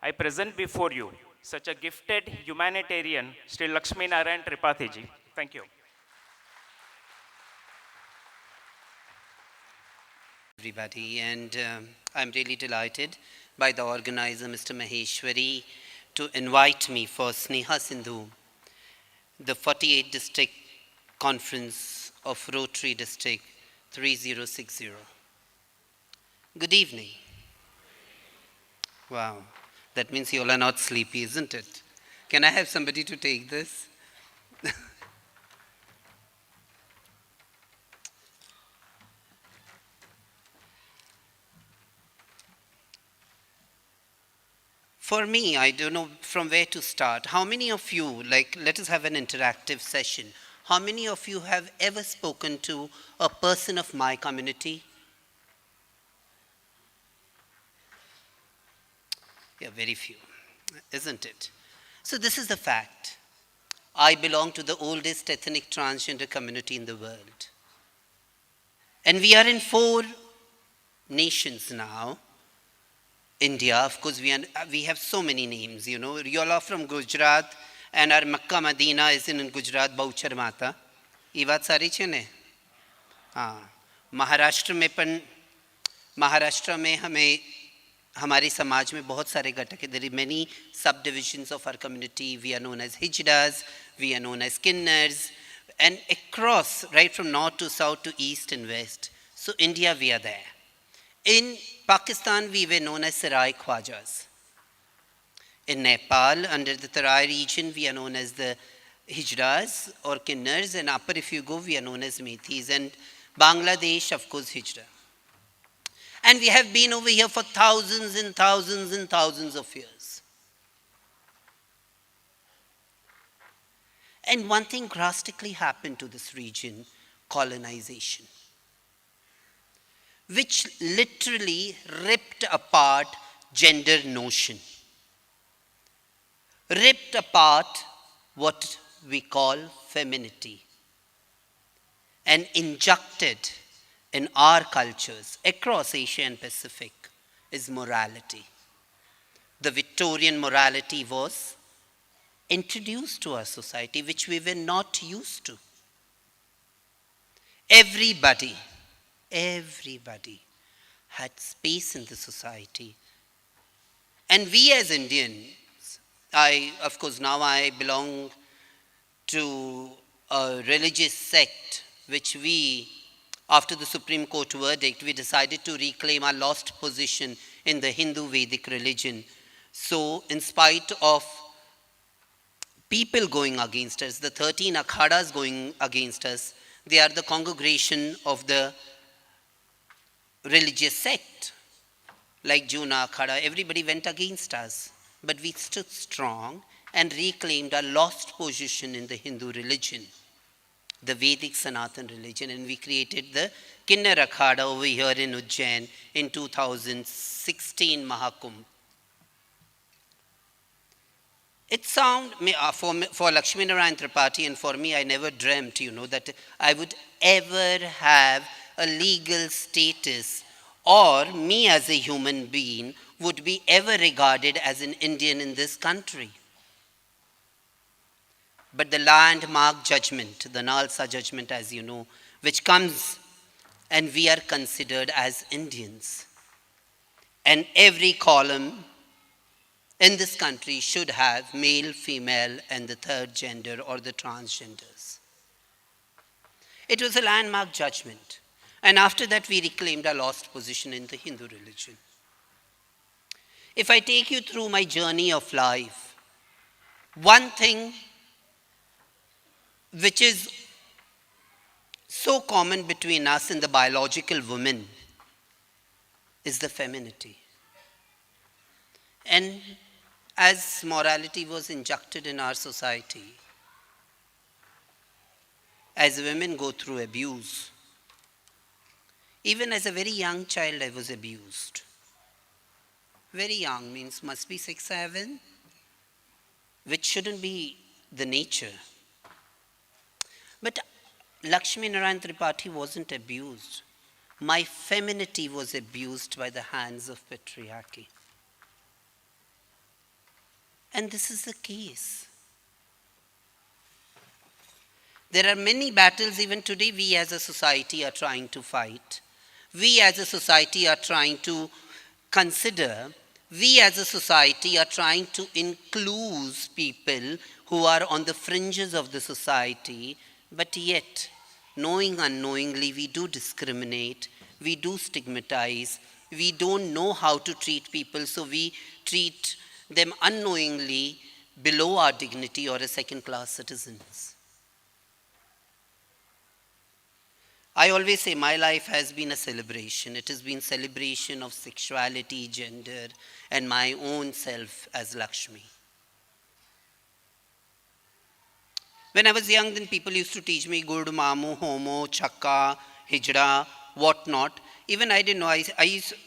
I present before you such a gifted humanitarian, Sri Lakshmi Narayan Tripathi. Thank you. Everybody, and I'm really delighted by the organizer, Mr. Maheshwari, to invite me for Sneha Sindhu, the 48th District Conference of Rotary District 3060. Good evening. Wow, that means you all are not sleepy, isn't it? Can I have somebody to take this? For me, I don't know from where to start. How many of you, let us have an interactive session. How many of you have ever spoken to a person of my community? Yeah, very few, isn't it? So this is the fact. I belong to the oldest ethnic transgender community in the world. And we are in 4 nations now. India, of course, we have so many names, you know. You all are from Gujarat, and our Makkah Medina is in Gujarat, Bauchar Mata. ये बात सारी છે ને हाँ महाराष्ट्र में हमें हमारे समाज में बहुत सारे घटक है. There are many subdivisions of our community. We are known as Hijras, we are known as Kinnars, and across, right from north to south to east and west. So India, we are there. In Pakistan, we were known as Sarai Khwajas. In Nepal, under the Tarai region, we are known as the Hijras or Kinnars, and upper if you go, we are known as Methis, and Bangladesh, of course, Hijra. And we have been over here for thousands and thousands and thousands of years. And one thing drastically happened to this region, colonization, which literally ripped apart gender notion, ripped apart what we call femininity, and injected in our cultures across Asia and Pacific is morality. The Victorian morality was introduced to our society, which we were not used to. Everybody had space in the society. And we as Indians, of course, now I belong to a religious sect which we, after the Supreme Court verdict, we decided to reclaim our lost position in the Hindu Vedic religion. So, in spite of people going against us, the 13 akhadas going against us, they are the congregation of the religious sect. Like Juna Akhada, everybody went against us. But we stood strong and reclaimed our lost position in the Hindu religion, the Vedic Sanatan religion, and we created the Kinnar Akhada over here in Ujjain in 2016 Mahakumbh. It sounds, for Lakshmi Narayan Tripathi and for me, I never dreamt, that I would ever have a legal status, or me as a human being would be ever regarded as an Indian in this country. But the landmark judgment, the Nalsa judgment, as you know, which comes and we are considered as Indians. And every column in this country should have male, female, and the third gender or the transgenders. It was a landmark judgment. And after that, we reclaimed our lost position in the Hindu religion. If I take you through my journey of life, one thing which is so common between us and the biological woman is the femininity. And as morality was injected in our society, as women go through abuse, even as a very young child I was abused. Very young means must be 6, 7, which shouldn't be the nature. But Lakshmi Narayan Tripathi wasn't abused. My femininity was abused by the hands of patriarchy. And this is the case. There are many battles even today we as a society are trying to fight. We as a society are trying to consider. We as a society are trying to include people who are on the fringes of the society, but yet, knowing unknowingly, we do discriminate, we do stigmatize, we don't know how to treat people, so we treat them unknowingly below our dignity or as second-class citizens. I always say my life has been a celebration. It has been celebration of sexuality, gender, and my own self as Lakshmi. When I was young, then people used to teach me good, mamu, homo, chakka, hijra, whatnot. Even I didn't know.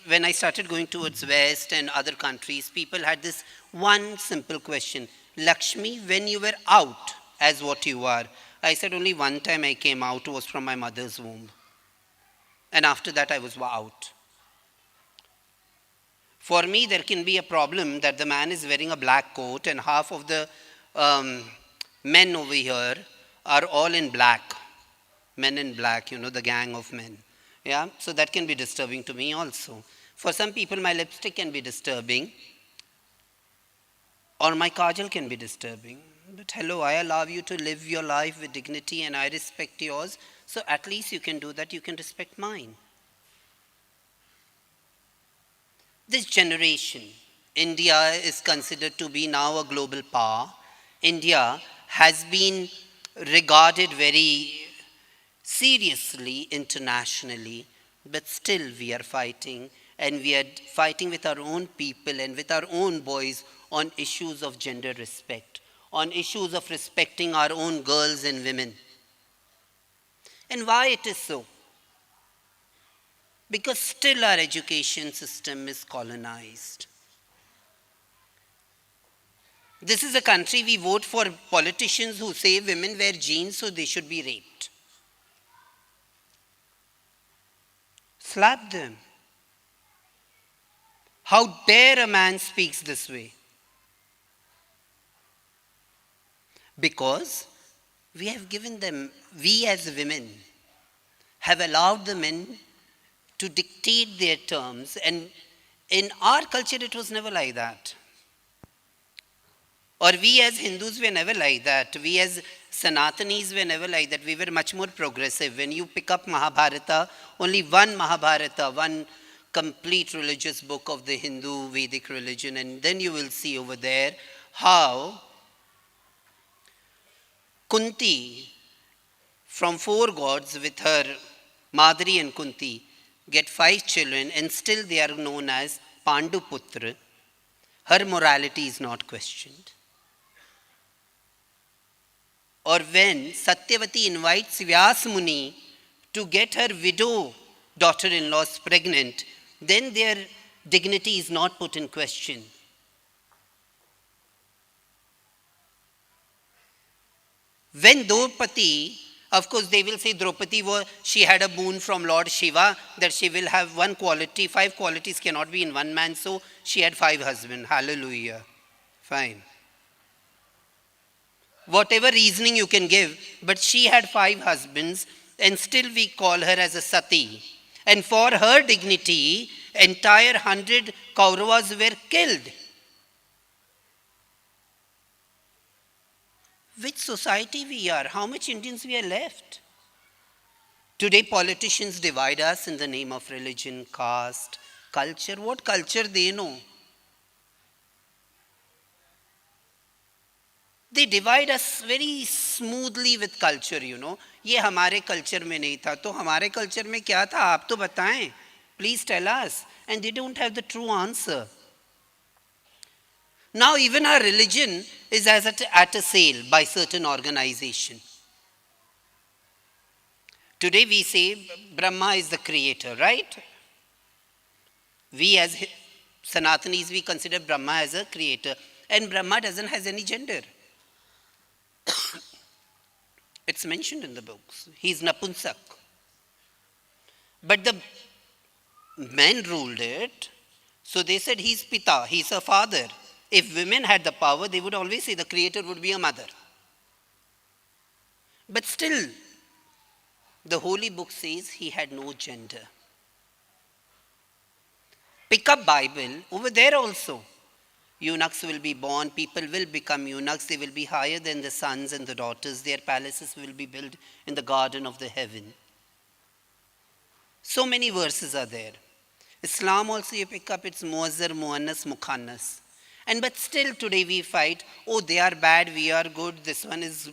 When I started going towards West and other countries, people had this one simple question. Lakshmi, when you were out as what you are, I said only one time I came out was from my mother's womb. And after that I was out. For me, there can be a problem that the man is wearing a black coat and half of the men over here are all in black. Men in black, the gang of men. Yeah, so that can be disturbing to me also. For some people, my lipstick can be disturbing. Or my kajal can be disturbing. But hello, I allow you to live your life with dignity and I respect yours. So at least you can do that, you can respect mine. This generation, India is considered to be now a global power. India has been regarded very seriously internationally, but still we are fighting, and we are fighting with our own people and with our own boys on issues of gender respect, on issues of respecting our own girls and women. And why it is so? Because still our education system is colonized. This is a country we vote for politicians who say women wear jeans so they should be raped. Slap them. How dare a man speaks this way? Because we have given them, we as women have allowed the men to dictate their terms, and in our culture it was never like that. Or we as Hindus were never like that. We as Sanatanis were never like that. We were much more progressive. When you pick up Mahabharata, only one Mahabharata, one complete religious book of the Hindu Vedic religion, and then you will see over there how Kunti, from 4 gods with her Madri and Kunti, get 5 children and still they are known as Panduputra. Her morality is not questioned. Or when Satyavati invites Vyas Muni to get her widow daughter-in-law pregnant, then their dignity is not put in question. When Draupadi, of course they will say Draupadi, she had a boon from Lord Shiva that she will have one quality, 5 qualities cannot be in one man, so she had 5 husbands. Hallelujah. Fine. Whatever reasoning you can give, but she had 5 husbands and still we call her as a sati. And for her dignity, entire 100 Kauravas were killed. Which society we are? How much Indians we are left? Today politicians divide us in the name of religion, caste, culture. What culture they know? They divide us very smoothly with culture, ये हमारे culture में नहीं था, तो हमारे culture में क्या था? आप तो बताएं. Please tell us. And they don't have the true answer. Now even our religion is at a sale by certain organization. Today we say Brahma is the creator, right? We as Sanatanis, we consider Brahma as a creator. And Brahma doesn't have any gender. It's mentioned in the books. He's Napunsak. But the men ruled it. So they said he's Pita, he's a father. If women had the power, they would always say the creator would be a mother. But still, the holy book says he had no gender. Pick up Bible, over there also. Eunuchs will be born, people will become eunuchs, they will be higher than the sons and the daughters, their palaces will be built in the garden of the heaven. So many verses are there. Islam also you pick up, it's Muazzar, Muannas, Mukhannas. And but still today we fight, oh they are bad, we are good, this one is,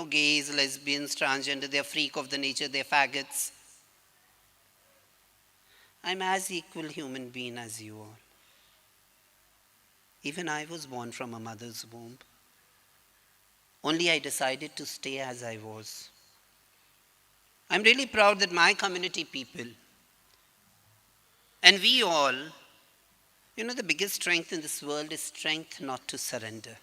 gays, lesbians, transgender, they are freak of the nature, they are faggots. I'm as equal human being as you all. Even I was born from a mother's womb. Only I decided to stay as I was. I'm really proud that my community people, and we all, the biggest strength in this world is strength not to surrender.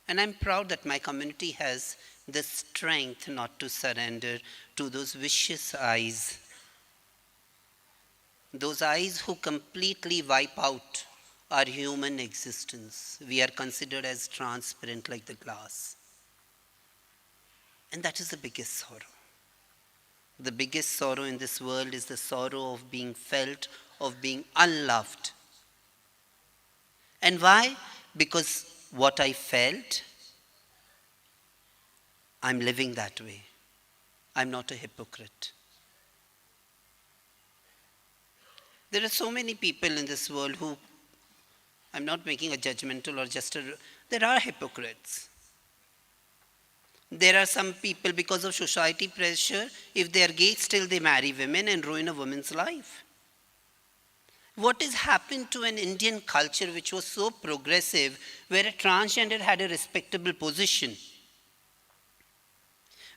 And I'm proud that my community has the strength not to surrender to those vicious eyes. Those eyes who completely wipe out our human existence. We are considered as transparent like the glass. And that is the biggest sorrow. The biggest sorrow in this world is the sorrow of being felt, of being unloved. And why? Because what I felt, I'm living that way. I'm not a hypocrite. There are so many people in this world who, I'm not making a judgmental or there are hypocrites. There are some people, because of society pressure, if they are gay, still they marry women and ruin a woman's life. What has happened to an Indian culture which was so progressive, where a transgender had a respectable position,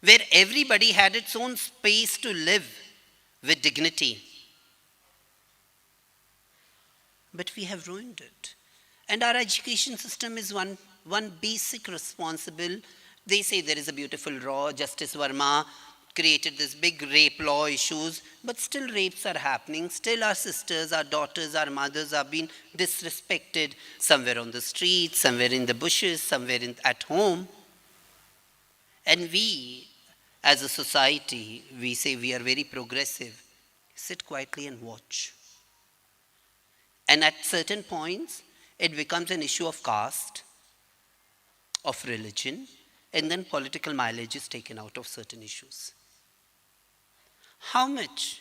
where everybody had its own space to live with dignity? But we have ruined it. And our education system is one basic responsible. They say there is a beautiful law, Justice Verma created this big rape law issues, but still rapes are happening. Still our sisters, our daughters, our mothers are being disrespected somewhere on the streets, somewhere in the bushes, somewhere at home. And we, as a society, we say we are very progressive. Sit quietly and watch. And at certain points, it becomes an issue of caste, of religion, and then political mileage is taken out of certain issues. How much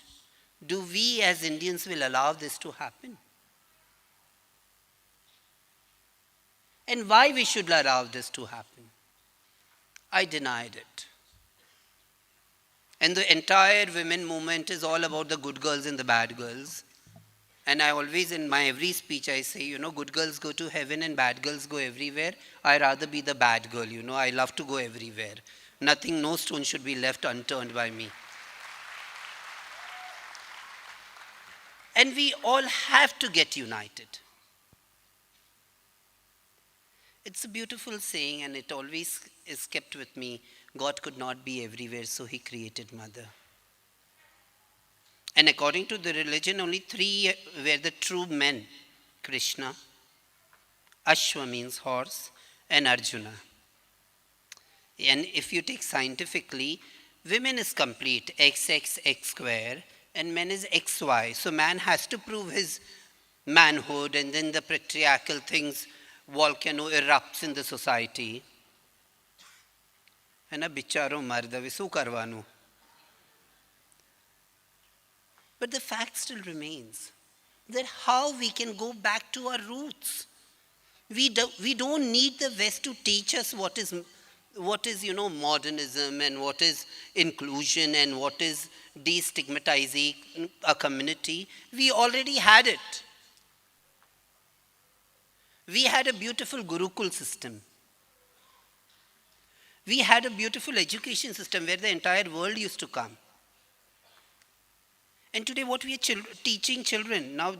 do we as Indians will allow this to happen? And why we should allow this to happen? I denied it. And the entire women movement is all about the good girls and the bad girls. And I always, in my every speech, I say, good girls go to heaven and bad girls go everywhere. I rather be the bad girl, I love to go everywhere. Nothing, no stone should be left unturned by me. And we all have to get united. It's a beautiful saying, and it always is kept with me. God could not be everywhere, so he created mother. And according to the religion, only 3 were the true men: Krishna, Ashwa means horse, and Arjuna. And if you take scientifically, women is complete, XX, X square, and men is XY. So man has to prove his manhood, and then the patriarchal things, volcano erupts in the society. And a bicharo marda visu karvanu. But the fact still remains that how we can go back to our roots. We don't need the West to teach us what is modernism and what is inclusion and what is destigmatizing a community. We already had it. We had a beautiful Gurukul system. We had a beautiful education system where the entire world used to come. And today what we are teaching children, now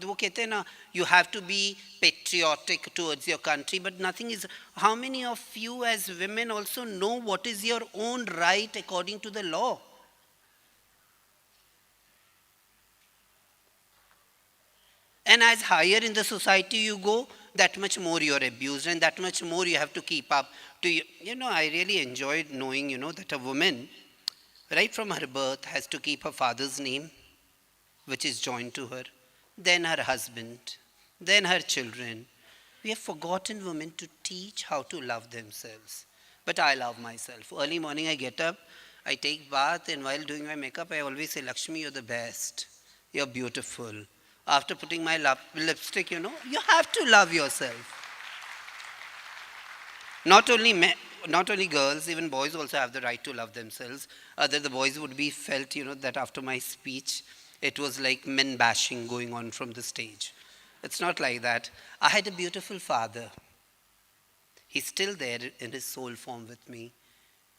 you have to be patriotic towards your country, but nothing is, how many of you as women also know what is your own right according to the law? And as higher in the society you go, that much more you're abused, and that much more you have to keep up to you. I really enjoyed knowing, that a woman, right from her birth, has to keep her father's name, which is joined to her, then her husband, then her children. We have forgotten women to teach how to love themselves. But I love myself. Early morning I get up, I take bath, and while doing my makeup, I always say, Lakshmi, you're the best. You're beautiful. After putting my lipstick, you have to love yourself. Not only men, not only girls, even boys also have the right to love themselves. Other the boys would be felt, that after my speech, it was like men bashing going on from the stage. It's not like that. I had a beautiful father. He's still there in his soul form with me.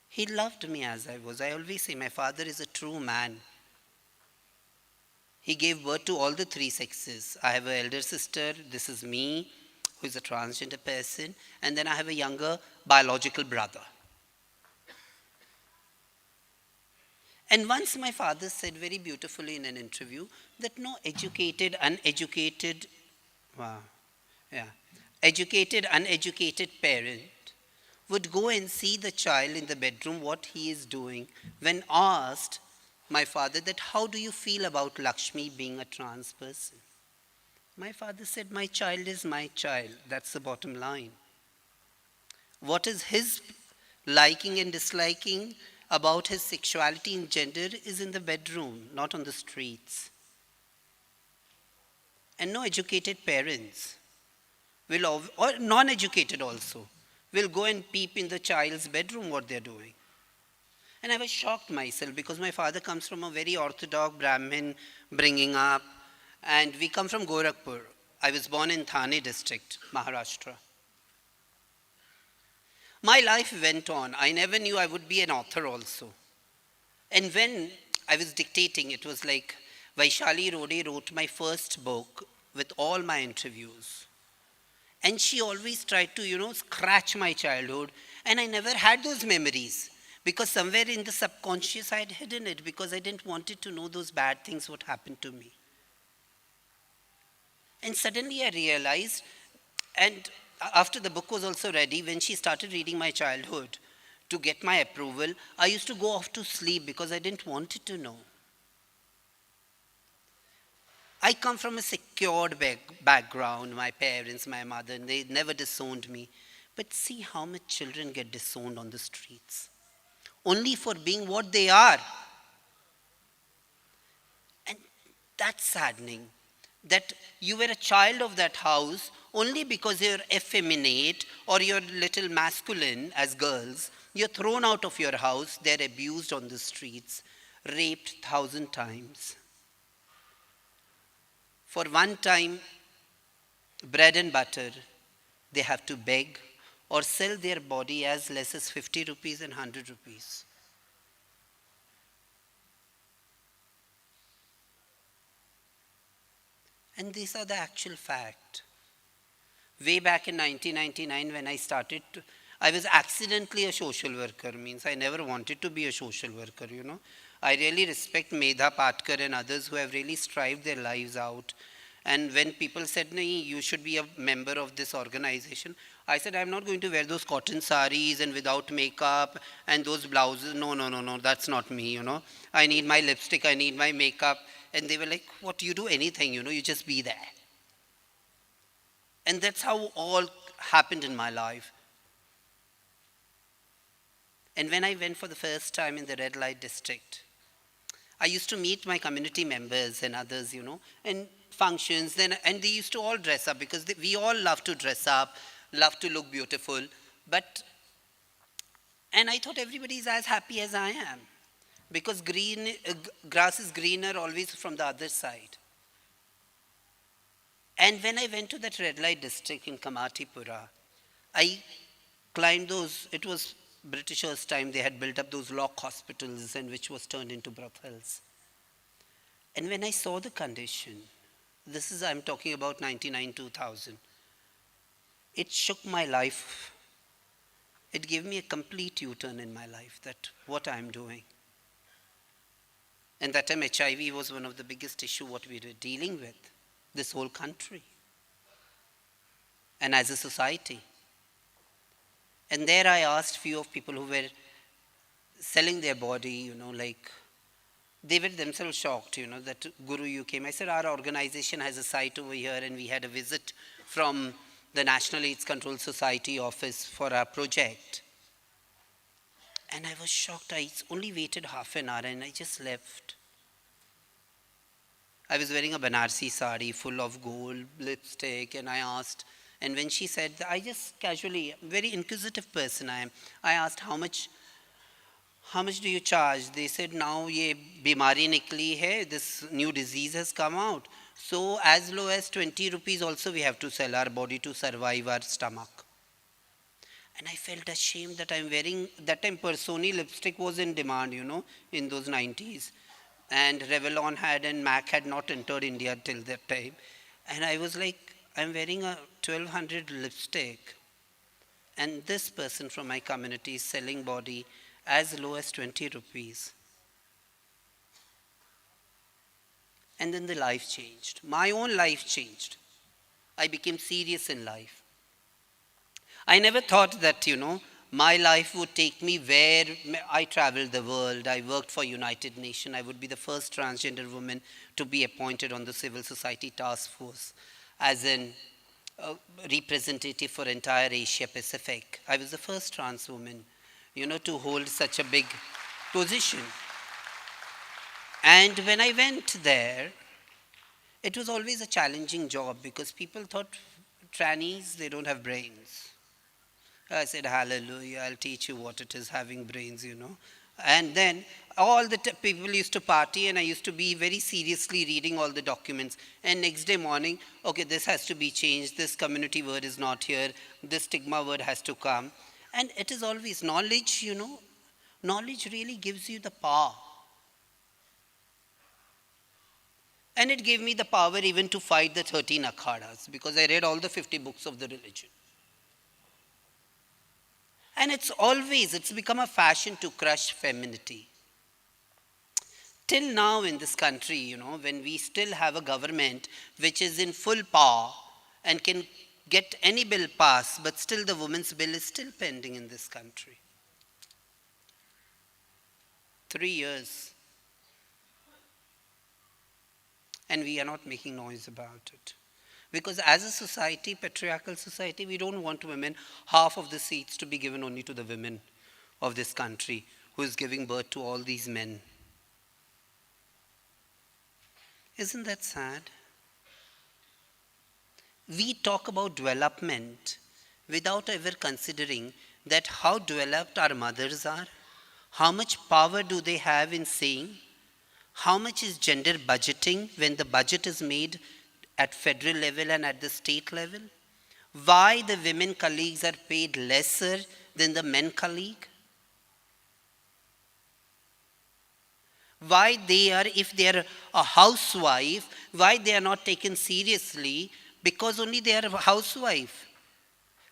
He loved me as I was. I always say my father is a true man. He gave birth to all the three sexes. I have an elder sister, this is me, who is a transgender person, and then I have a younger biological brother. And once my father said very beautifully in an interview that no educated, uneducated parent would go and see the child in the bedroom what he is doing. When asked my father that how do you feel about Lakshmi being a trans person? My father said, my child is my child. That's the bottom line. What is his liking and disliking about his sexuality and gender is in the bedroom, not on the streets. And no educated parents will, or non-educated also, will go and peep in the child's bedroom what they're doing. And I was shocked myself because my father comes from a very orthodox Brahmin bringing up, and we come from Gorakhpur. I was born in Thane district, Maharashtra. My life went on. I never knew I would be an author also. And when I was dictating, it was like Vaishali Rode wrote my first book with all my interviews. And she always tried to, scratch my childhood. And I never had those memories because somewhere in the subconscious I had hidden it because I didn't want it to know those bad things what happened to me. And suddenly I realized, and after the book was also ready, when she started reading my childhood to get my approval, I used to go off to sleep because I didn't want it to know. I come from a secured background, my parents, my mother, and they never disowned me. But see how much children get disowned on the streets, only for being what they are. And that's saddening, that you were a child of that house only because you're effeminate or you're little masculine as girls. You're thrown out of your house, they're abused on the streets, raped 1,000 times. For one time, bread and butter, they have to beg or sell their body as less as 50 rupees and 100 rupees. And these are the actual fact. Way back in 1999 when I started, I was accidentally a social worker, means I never wanted to be a social worker, I really respect Medha Patkar and others who have really strived their lives out. And when people said, no, you should be a member of this organization, I said, I'm not going to wear those cotton saris and without makeup and those blouses. No, that's not me, I need my lipstick, I need my makeup. And they were like, what, you do anything, you just be there. And that's how all happened in my life. And when I went for the first time in the red light district, I used to meet my community members and others, and functions, and they used to all dress up because we all love to dress up, love to look beautiful. And I thought everybody is as happy as I am because grass is greener always from the other side. And when I went to that red light district in Kamatipura, I climbed those, it was Britishers' time, they had built up those lock hospitals and which was turned into brothels. And when I saw the condition, I'm talking about 99, 2000, it shook my life. It gave me a complete U-turn in my life that what I'm doing. And that time HIV was one of the biggest issues what we were dealing with, this whole country. and as a society. And there I asked few of people who were selling their body, like they were themselves shocked, that Guru, you came. I said, our organization has a site over here, and we had a visit from the National AIDS Control Society office for our project. And I was shocked. I only waited half an hour and I just left. I was wearing a Banarsi sari full of gold, lipstick, and I asked, and when she said, I just casually, very inquisitive person I am, I asked, how much do you charge? They said, now ye bimari nikli hai, this new disease has come out. So as low as 20 rupees also we have to sell our body to survive our stomach. And I felt ashamed that I'm wearing, that time Personi lipstick was in demand, in those 90s. And Revlon had and MAC had not entered India till that time. And I was like, I'm wearing a 1200 lipstick. And this person from my community is selling body as low as 20 rupees. And then the life changed. My own life changed. I became serious in life. I never thought that, my life would take me where I traveled the world. I worked for United Nations. I would be the first transgender woman to be appointed on the Civil Society Task Force as a representative for entire Asia Pacific. I was the first trans woman, to hold such a big position. And when I went there, it was always a challenging job because people thought trannies, they don't have brains. I said, hallelujah, I'll teach you what it is having brains, And then all the people used to party and I used to be very seriously reading all the documents. And next day morning, okay, this has to be changed. This community word is not here. This stigma word has to come. And it is always knowledge, knowledge really gives you the power. And it gave me the power even to fight the 13 akhadas because I read all the 50 books of the religion. And it's become a fashion to crush femininity. Till now in this country, when we still have a government which is in full power and can get any bill passed, but still the women's bill is still pending in this country. 3 years. And we are not making noise about it. Because as a society, patriarchal society, we don't want women, half of the seats to be given only to the women of this country who is giving birth to all these men. Isn't that sad? We talk about development without ever considering that how developed our mothers are, how much power do they have in saying, how much is gender budgeting when the budget is made at federal level and at the state level? Why the women colleagues are paid lesser than the men colleague? Why they are, if they are a housewife, why they are not taken seriously? Because only they are a housewife.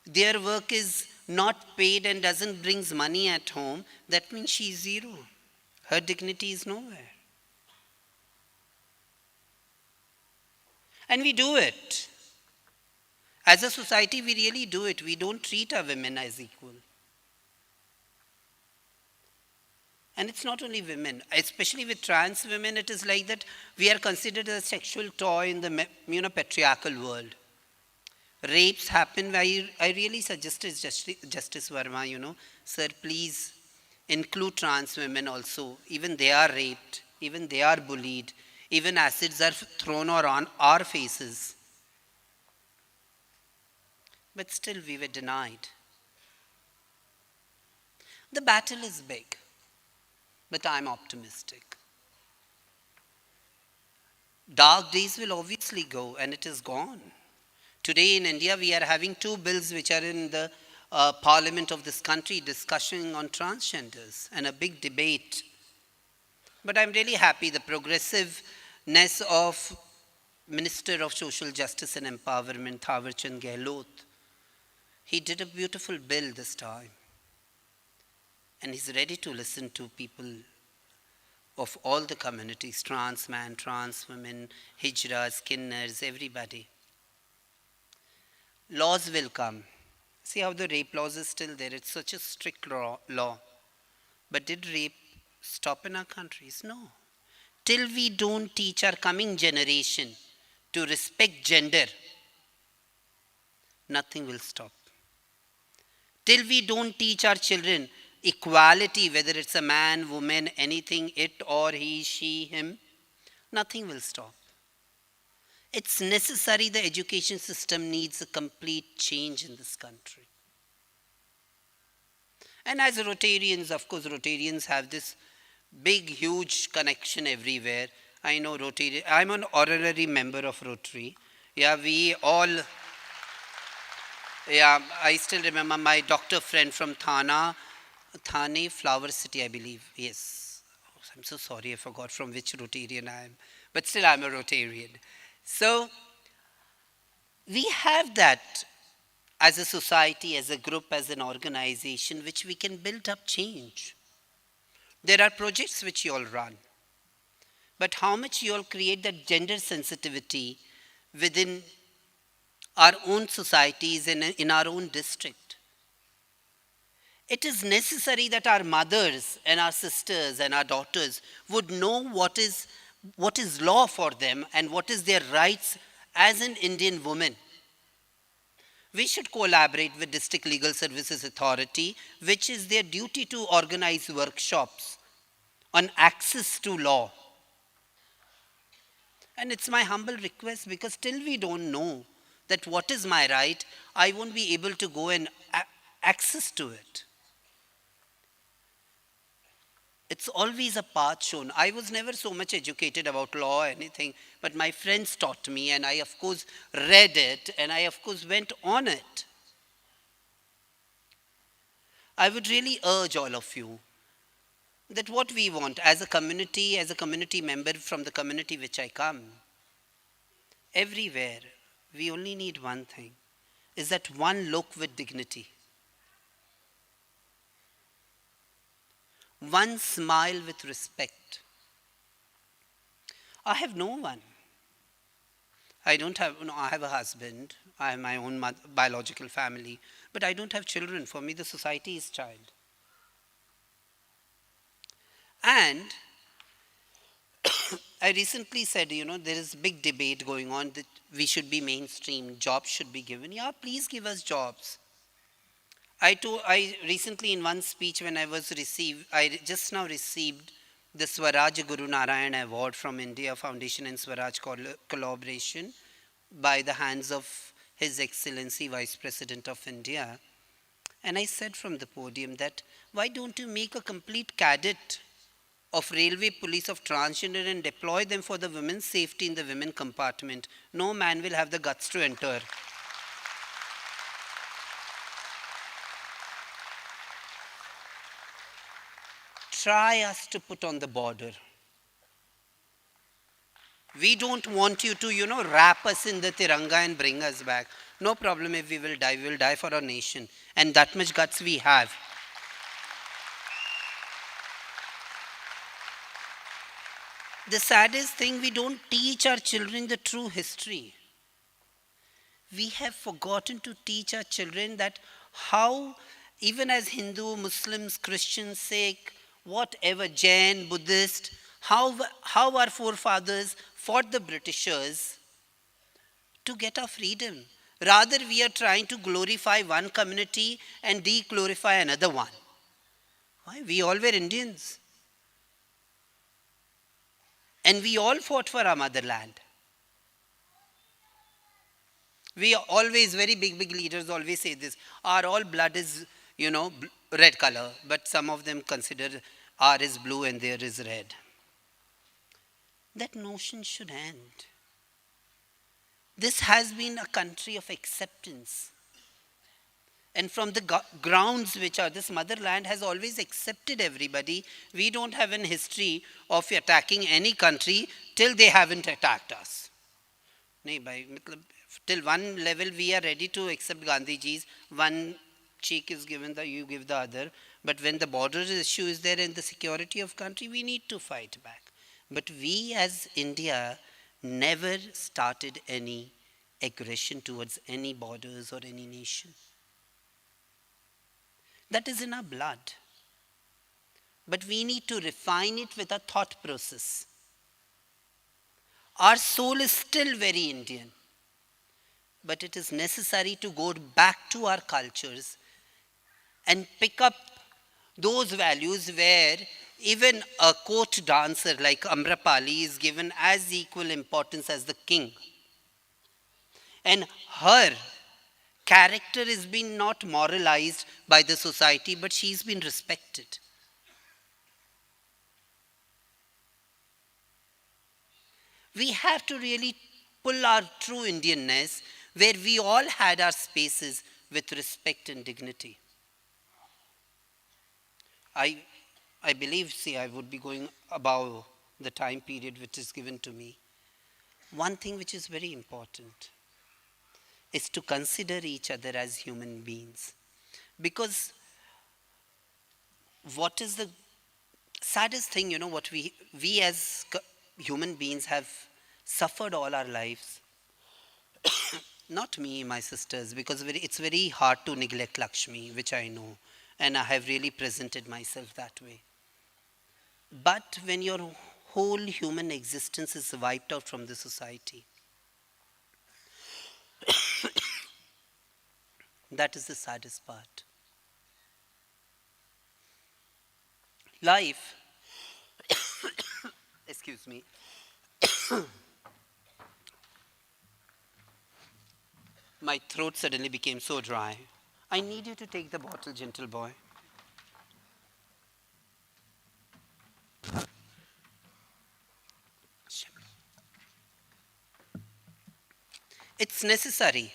Their work is not paid and doesn't bring money at home. That means she is zero. Her dignity is nowhere. And we do it. As a society, we really do it. We don't treat our women as equal. And it's not only women, especially with trans women, it is like that we are considered a sexual toy in the patriarchal world. Rapes happen. I really suggested Justice Verma, sir, please include trans women also. Even they are raped. Even they are bullied. Even acids are thrown on our faces. But still we were denied. The battle is big, but I'm optimistic. Dark days will obviously go, and it is gone. Today in India, we are having 2 bills which are in the parliament of this country discussing on transgenders and a big debate. But I'm really happy the progressiveness of Minister of Social Justice and Empowerment, Thawar Chand Gehlot. He did a beautiful bill this time. And he's ready to listen to people of all the communities, trans men, trans women, hijras, skinners, everybody. laws will come. See how the rape laws is still there. It's such a strict law. But did rape stop in our countries? No. Till we don't teach our coming generation to respect gender, nothing will stop. Till we don't teach our children equality, whether it's a man, woman, anything, it or he, she, him, nothing will stop. It's necessary the education system needs a complete change in this country. And as Rotarians, of course, Rotarians have this big, huge connection everywhere. I know Rotary. I'm an honorary member of Rotary. Yeah, we all. Yeah, I still remember my doctor friend from Thane, Flower City, I believe. Yes. Oh, I'm so sorry, I forgot from which Rotarian I am. But still, I'm a Rotarian. So, we have that as a society, as a group, as an organization, which we can build up change. There are projects which you all run. But how much you all create that gender sensitivity within our own societies and in our own district. It is necessary that our mothers and our sisters and our daughters would know what is law for them and what is their rights as an Indian woman. We should collaborate with District Legal Services Authority, which is their duty to organize workshops on access to law. And it's my humble request, because till we don't know that what is my right, I won't be able to go and access to it. It's always a path shown. I was never so much educated about law or anything, but my friends taught me, and I, of course, read it, and I, of course, went on it. I would really urge all of you that what we want as a community member from the community which I come, everywhere, we only need one thing, is that one look with dignity. One smile with respect. I have no one. I have a husband, I have my own biological family, but I don't have children. For me, the society is child. And I recently said, there is big debate going on that we should be mainstream, jobs should be given. Yeah, please give us jobs. I recently in one speech when I just now received the Swaraj Guru Narayan Award from India Foundation and Swaraj Collaboration by the hands of His Excellency Vice President of India. And I said from the podium that, why don't you make a complete cadet of railway police of transgender and deploy them for the women's safety in the women compartment? No man will have the guts to enter. Try us to put on the border. We don't want you to, wrap us in the Tiranga and bring us back. No problem if we will die for our nation. And that much guts we have. The saddest thing, we don't teach our children the true history. We have forgotten to teach our children that how, even as Hindu, Muslims, Christians, Sikh, whatever, Jain, Buddhist, how our forefathers fought the Britishers to get our freedom. Rather, we are trying to glorify one community and de-glorify another one. Why? We all were Indians. And we all fought for our motherland. We always, very big leaders always say this, our all blood is, red color, but some of them consider R is blue and there is red. That notion should end. This has been a country of acceptance. And from the grounds which are, this motherland has always accepted everybody. We don't have a history of attacking any country till they haven't attacked us. Till one level we are ready to accept Gandhiji's, one cheek is given, you give the other. But when the border issue is there and the security of country, we need to fight back. But we as India never started any aggression towards any borders or any nation. That is in our blood. But we need to refine it with a thought process. Our soul is still very Indian, but it is necessary to go back to our cultures and pick up those values where even a court dancer like Amrapali is given as equal importance as the king. And her character is being not moralized by the society, but she's been respected. We have to really pull our true Indianness where we all had our spaces with respect and dignity. I believe, I would be going above the time period which is given to me. One thing which is very important is to consider each other as human beings. Because what is the saddest thing, what we as human beings have suffered all our lives. Not me, my sisters, because it's very hard to neglect Lakshmi, which I know, and I have really presented myself that way. But when your whole human existence is wiped out from the society, that is the saddest part. Life, excuse me, my throat suddenly became so dry. I need you to take the bottle, gentle boy. It's necessary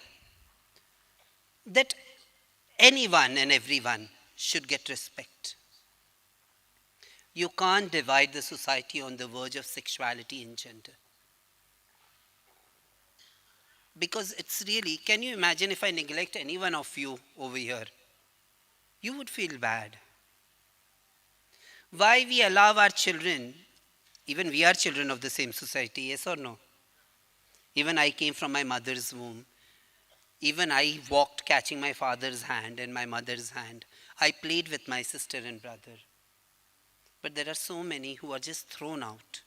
that anyone and everyone should get respect. You can't divide the society on the verge of sexuality and gender. Because it's really, can you imagine if I neglect any one of you over here? You would feel bad. Why we allow our children, even we are children of the same society, yes or no? Even I came from my mother's womb. Even I walked catching my father's hand and my mother's hand. I played with my sister and brother. But there are so many who are just thrown out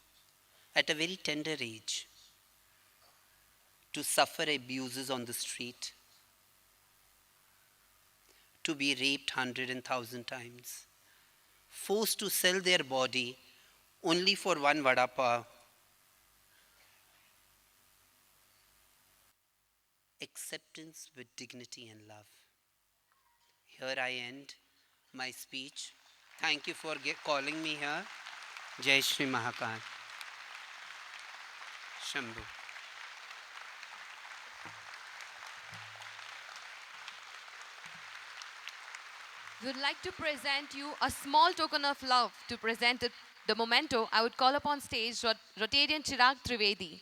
at a very tender age to suffer abuses on the street, to be raped 100 and 1,000 times, forced to sell their body only for one vada pav. Acceptance with dignity and love. Here I end my speech. Thank you for calling me here. Jai Shri Mahakal. Shambhu. We would like to present you a small token of love to present the memento. I would call upon stage Rotarian Chirag Trivedi.